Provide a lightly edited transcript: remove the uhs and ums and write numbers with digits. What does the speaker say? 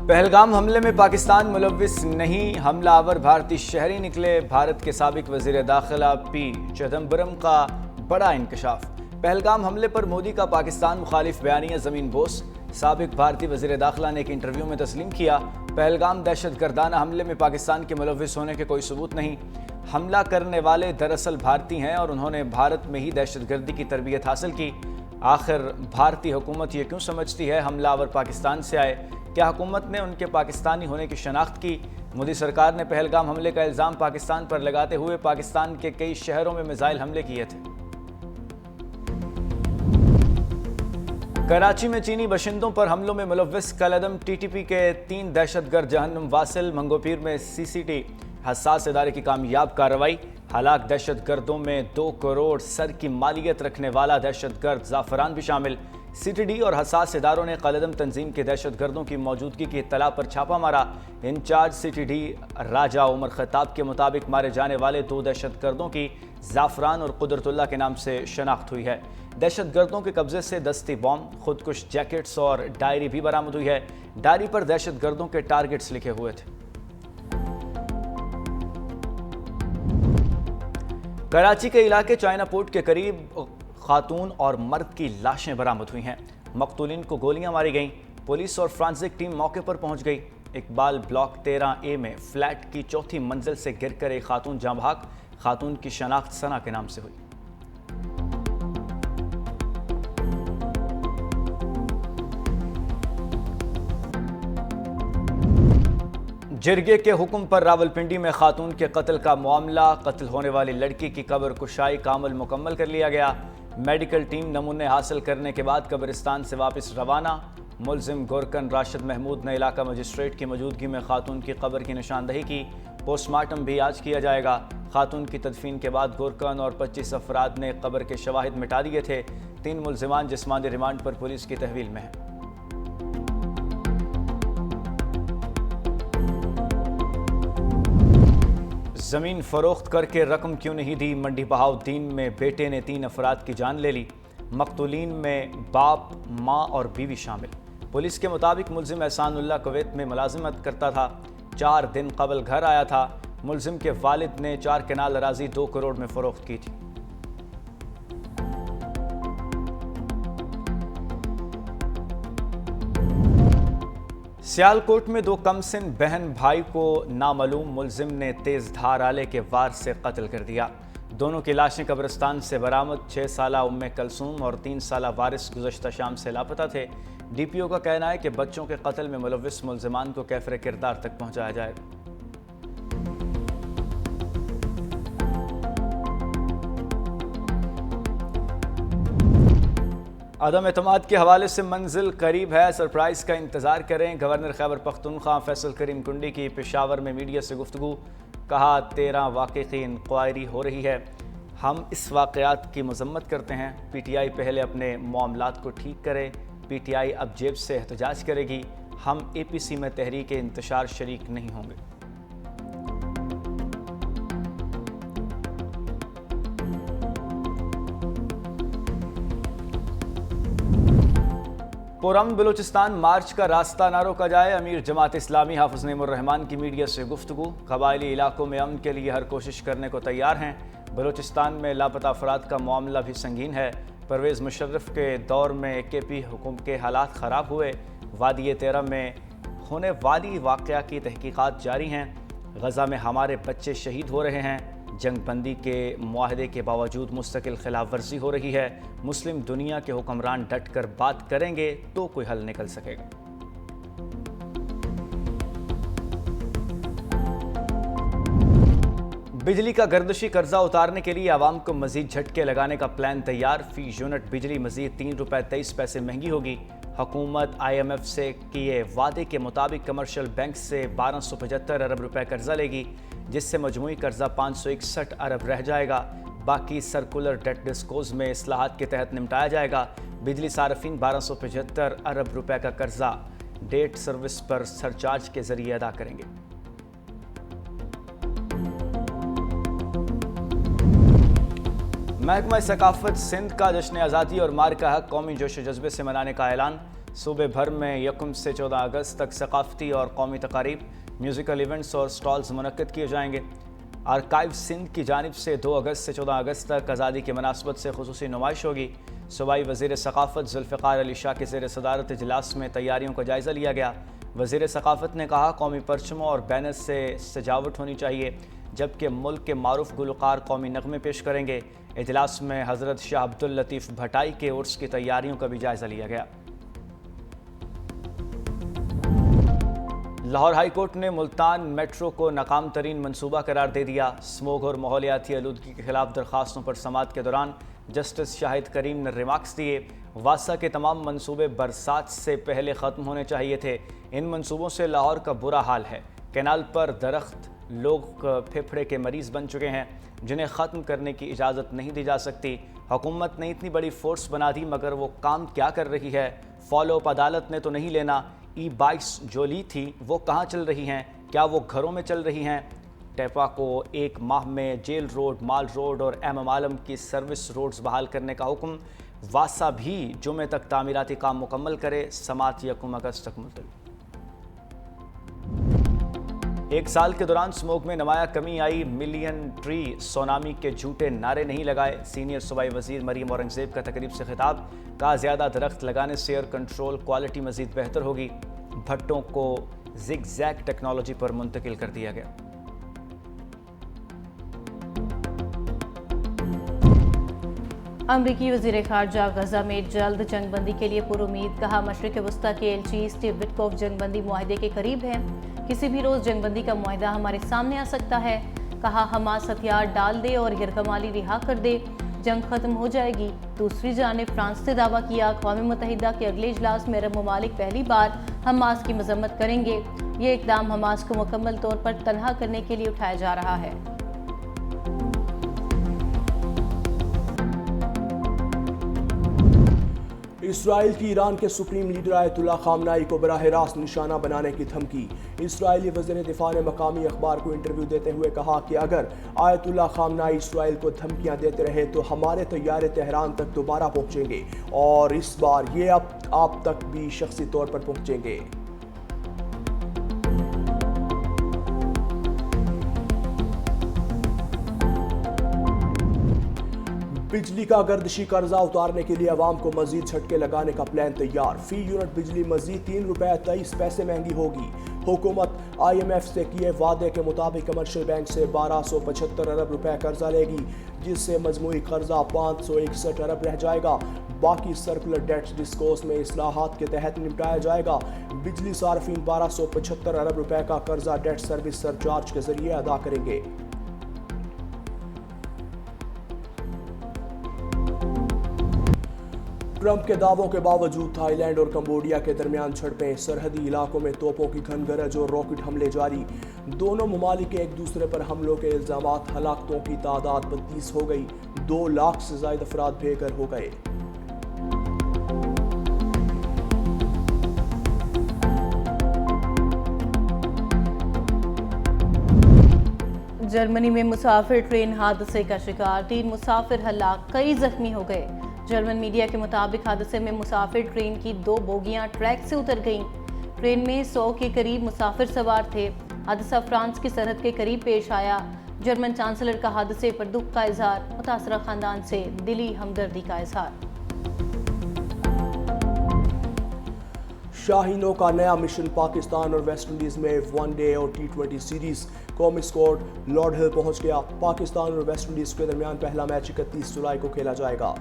पहलगाम हमले में पाकिस्तान मुलव्विस नहीं, हमलावर भारतीय शहरी निकले। भारत के साबिक वजीर दाखिला पी चिदम्बरम का बड़ा इंकशाफ। पहलगाम हमले पर मोदी का पाकिस्तान मुखालिफ बयानिया ज़मीन बोस। साबिक भारतीय वजीर दाखिला ने एक इंटरव्यू में तस्लीम किया, पहलगाम दहशतगर्दाना हमले में पाकिस्तान के मुलव्विस होने के कोई सबूत नहीं। हमला करने वाले दरअसल भारतीय हैं और उन्होंने भारत में ही दहशतगर्दी की तरबियत हासिल की। आखिर भारतीय हुकूमत ये क्यों समझती है हमलावर पाकिस्तान से आए? क्या हुकूमत ने उनके पाकिस्तानी होने की शनाख्त की? मोदी सरकार ने पहलगाम हमले का इल्ज़ाम पाकिस्तान पर लगाते हुए पाकिस्तान के कई शहरों में मिसाइल हमले किए थे। कराची में चीनी बशिंदों पर हमलों में मुलव्विस कलअदम टीटीपी के 3 दहशतगर्द जहन्नुम वासिल। मंगोपीर में सीसीटी हसास इदारे की कामयाब कार्रवाई। हलाक दहशतगर्दों में 2 करोड़ सर की मालियत रखने वाला दहशतगर्द ज़ाफ़रान भी शामिल। सीटीडी और हसास इदारों ने कलअदम तंजीम के दहशतगर्दों की मौजूदगी की इत्तला पर छापा मारा। इंचार्ज सीटीडी राजा उमर खताब के मुताबिक मारे जाने वाले 2 दहशतगर्दों की ज़ाफ़रान और कुदरतुल्लाह के नाम से शनाख्त हुई है। दहशतगर्दों के कब्जे से दस्ती बॉम्ब, खुदकुश जैकेट्स और डायरी भी बरामद हुई है। डायरी पर दहशतगर्दों के टारगेट्स लिखे हुए थे। कराची के इलाके चाइना पोर्ट के करीब खातून और मर्द की लाशें बरामद हुई हैं। मकतूलिन को गोलियां मारी गईं। पुलिस और फ्रांसिक टीम मौके पर पहुंच गई। इकबाल ब्लॉक 13A में फ्लैट की 4थी मंजिल से गिरकर एक खातून जाँ भाग। खातून की शनाख्त सना के नाम से हुई। जिरगे के हुक्म पर रावलपिंडी में खातून के कत्ल का मामला। कत्ल होने वाली लड़की की कब्र कुशाई का अमल मुकम्मल कर लिया गया। मेडिकल टीम नमूने हासिल करने के बाद कब्रिस्तान से वापस रवाना। मुलजिम गोरकन राशिद महमूद ने इलाका मजिस्ट्रेट की मौजूदगी में खातून की कब्र की निशानदही की। पोस्टमार्टम भी आज किया जाएगा। खातून की तदफीन के बाद गोरकन और 25 अफराद ने कब्र के शवाहिद मिटा दिए थे। 3 मुलजिमान जिस्मानी रिमांड पर पुलिस की तहवील में हैं। ज़मीन फरोख्त करके रकम क्यों नहीं दी? मंडी बहाउद्दीन में बेटे ने 3 अफराद की जान ले ली। मकतूलीन में बाप, माँ और बीवी शामिल। पुलिस के मुताबिक मुलजिम एहसानुल्लाह कुवैत में मुलाजिमत करता था। 4 दिन कबल घर आया था। मुलजिम के वालिद ने 4 कनाल अराजी 2 करोड़ में फरोख्त की थी। सियालकोट में 2 कमसिन बहन भाई को नामालूम मुलजिम ने तेज धार आले के वार से कत्ल कर दिया। दोनों की लाशें कब्रिस्तान से बरामद। 6 साला उम्मे कलसूम और 3 साला वारिस गुज़श्ता शाम से लापता थे। डीपीओ का कहना है कि बच्चों के कत्ल में मुलव्विस मुलजिमान को कैफरे किरदार तक पहुंचाया जाएगा। अदम एतमाद के हवाले से मंजिल करीब है, सरप्राइज का इंतज़ार करें। गवर्नर खैबर पख्तूनख्वा फैसल करीम कुंडी की पेशावर में मीडिया से गुफ्तगू। कहा 13 वाक़े की इंक्वायरी हो रही है। हम इस वाक़यात की मज़म्मत करते हैं। PTI पहले अपने मामलात को ठीक करे। PTI अब जेब से एहतजाज करेगी। हम APC में तहरीक इंतशार शरीक नहीं होंगे। पुरअमन बलूचिस्तान मार्च का रास्ता ना रोका जाए। अमीर जमात इस्लामी हाफिज नईमुर्रहमान की मीडिया से गुफ्तगू। कबायली इलाकों में अमन के लिए हर कोशिश करने को तैयार हैं। बलूचिस्तान में लापता अफराद का मामला भी संगीन है। परवेज़ मुशर्रफ के दौर में AKP हुकूमत के हालात ख़राब हुए। वादी 13 में होने वाली वाक़या की तहकीकात जारी हैं। गज़ा में हमारे बच्चे शहीद हो रहे हैं। जंग बंदी के मुआहदे के बावजूद मुस्तकिल खिलाफ वर्जी हो रही है। मुस्लिम दुनिया के हुक्मरान डट कर बात करेंगे तो कोई हल निकल सकेगा। बिजली का गर्दिशी कर्जा उतारने के लिए आवाम को मजीद झटके लगाने का प्लान तैयार। फी यूनिट बिजली मजीद ₹3.23 महंगी होगी। हुकूमत IMF से किए वादे के मुताबिक कमर्शियल बैंक से 1275 अरब रुपए कर्जा लेगी, जिससे मजमूई कर्जा 561 अरब रह जाएगा। बाकी सर्कुलर डेट डिस्कोज में इस्लाहात के तहत निपटाया जाएगा। बिजली सार्फिन 1275 अरब रुपए का कर्जा डेट सर्विस पर सरचार्ज के जरिए अदा करेंगे। महकमा सकाफत सिंध का जश्न आज़ादी और मार का हक कौमी जोश जज्बे से मनाने का ऐलान। सूबे भर में 1 से 14 अगस्त तक सकाफती और कौमी तकारीब, म्यूज़िकल इवेंट्स और स्टॉल्स मुनक्किद किए जाएंगे। आर्काइव सिंध की जानिब से 2 अगस्त से 14 अगस्त तक आज़ादी की मुनासबत से खुसूसी नुमाइश होगी। सूबाई वज़ीर सकाफ़त ज़ुल्फ़िकार अली शाह के ज़ेर सदारत इजलास में तैयारियों का जायज़ा लिया गया। वज़ीर सकाफ़त ने कहा, कौमी परचमों और बैनर से सजावट होनी चाहिए, जबकि मुल्क के मारूफ गुलकार कौमी नग़मे पेश करेंगे। इजलास में हज़रत शाह अब्दुल लतीफ़ भटाई के उर्स की तैयारियों का भी जायज़ा लिया गया। लाहौर हाई कोर्ट ने मुल्तान मेट्रो को नाकाम तरीन मनसूबा करार दे दिया। स्मोग और माहौलियाती आलूदगी के खिलाफ दरख्वास्तों पर समाअत के दौरान जस्टिस शाहिद करीम ने रिमार्क्स दिए। वासा के तमाम मनसूबे बरसात से पहले ख़त्म होने चाहिए थे। इन मनसूबों से लाहौर का बुरा हाल है। कैनाल पर दरख्त लोग फेफड़े के मरीज़ बन चुके हैं, जिन्हें ख़त्म करने की इजाज़त नहीं दी जा सकती। हुकूमत ने इतनी बड़ी फोर्स बना दी, मगर वो काम क्या कर रही है? फॉलो अप अदालत ने तो नहीं लेना। ई-बाइक्स जो ली थी वो कहाँ चल रही हैं? क्या वो घरों में चल रही हैं? टेपा को 1 माह में जेल रोड, माल रोड और एम आलम की सर्विस रोड्स बहाल करने का हुक्म। वासा भी जुमे तक तामीराती काम मुकम्मल करे। समाअत 1 अगस्त तक मुलतवी। 1 साल के दौरान स्मोक में नुमाया कमी आई। मिलियन ट्री सोनामी के झूठे नारे नहीं लगाए। सीनियर सूबाई वजीर मरीम औरंगजेब का तकरीब से खिताब। कहा, ज़्यादा दरख्त लगाने से एयर कंट्रोल क्वालिटी मज़ीद बेहतर होगी। भट्टों को ज़िग-ज़ैग टेक्नोलॉजी पर मुंतकिल कर दिया गया। अमरीकी वज़ीर ख़ारजा गजा में जल्द जंगबंदी के लिए पुरुमीद। कहा, मशरिक़ वस्ता के एलची स्टीव विटकोफ जंगबंदी मुआहदे के करीब है। किसी भी रोज़ जंगबंदी का मुआहदा हमारे सामने आ सकता है। कहा, हमास हथियार डाल दे और यरगमाली रिहा कर दे, जंग खत्म हो जाएगी। दूसरी जानिब फ्रांस ने दावा किया, अक़वाम मुत्तहिदा के अगले इजलास में अरब ममालिक पहली बार हमास की मजम्मत करेंगे। ये इक़दाम हमास को मुकम्मल तौर पर तनहा करने के लिए उठाया जा रहा है। इसराइल की ईरान के सुप्रीम लीडर आयतुल्ला खामनाई को बराह रास्त निशाना बनाने की धमकी। इसराइली वज़ीर दिफा ने मकामी अखबार को इंटरव्यू देते हुए कहा कि अगर आयतुल्ला खामनाई इसराइल को धमकियां देते रहे तो हमारे तैयारे तेहरान तक दोबारा पहुंचेंगे और इस बार ये अब आप तक भी शख्सी तौर पर पहुंचेंगे। बिजली का गर्दिशी कर्जा उतारने के लिए अवाम को मजीद झटके लगाने का प्लान तैयार। फी यूनिट बिजली मजीद ₹3.23 महंगी होगी। हुकूमत IMF से किए वादे के मुताबिक कमर्शियल बैंक से 1275 अरब रुपए कर्जा लेगी, जिससे मजमूई कर्जा 561 अरब रह जाएगा। बाकी सर्कुलर डेट्स डिस्कोर्स में इस्लाहात के तहत निपटाया जाएगा। बिजली सार्फिन 1275 अरब रुपए का कर्जा डेट सर्विस सरचार्ज के जरिए अदा करेंगे। ट्रंप के दावों के बावजूद थाईलैंड और कंबोडिया के दरमियान झड़पें। सरहदी इलाकों में तोपों की घनगरज और रॉकेट हमले जारी। दोनों ममालिक के एक दूसरे पर हमलों के इल्जामात। हलाकतों की तादाद 32 हो गई। 2 लाख से ज्यादा अफराद बेघर हो गए। जर्मनी में मुसाफिर ट्रेन हादसे का शिकार। 3 मुसाफिर हलाक, कई जख्मी हो गए। जर्मन मीडिया के मुताबिक हादसे में मुसाफिर ट्रेन की 2 बोगियां ट्रैक से उतर गईं। ट्रेन में 100 के करीब मुसाफिर सवार थे। हादसा फ्रांस की सरहद के करीब पेश आया। जर्मन चांसलर का हादसे पर दुख का इजहार। मुतासरा खानदान से दिली हमदर्दी का इजहार। शाहीनों का नया मिशन। पाकिस्तान और वेस्ट इंडीज में वनडे और T20 सीरीज। कौमी स्क्वाड लॉर्ड हिल पहुंच गया। पाकिस्तान और वेस्ट इंडीज के दरमियान पहला मैच 31 जुलाई को खेला जाएगा।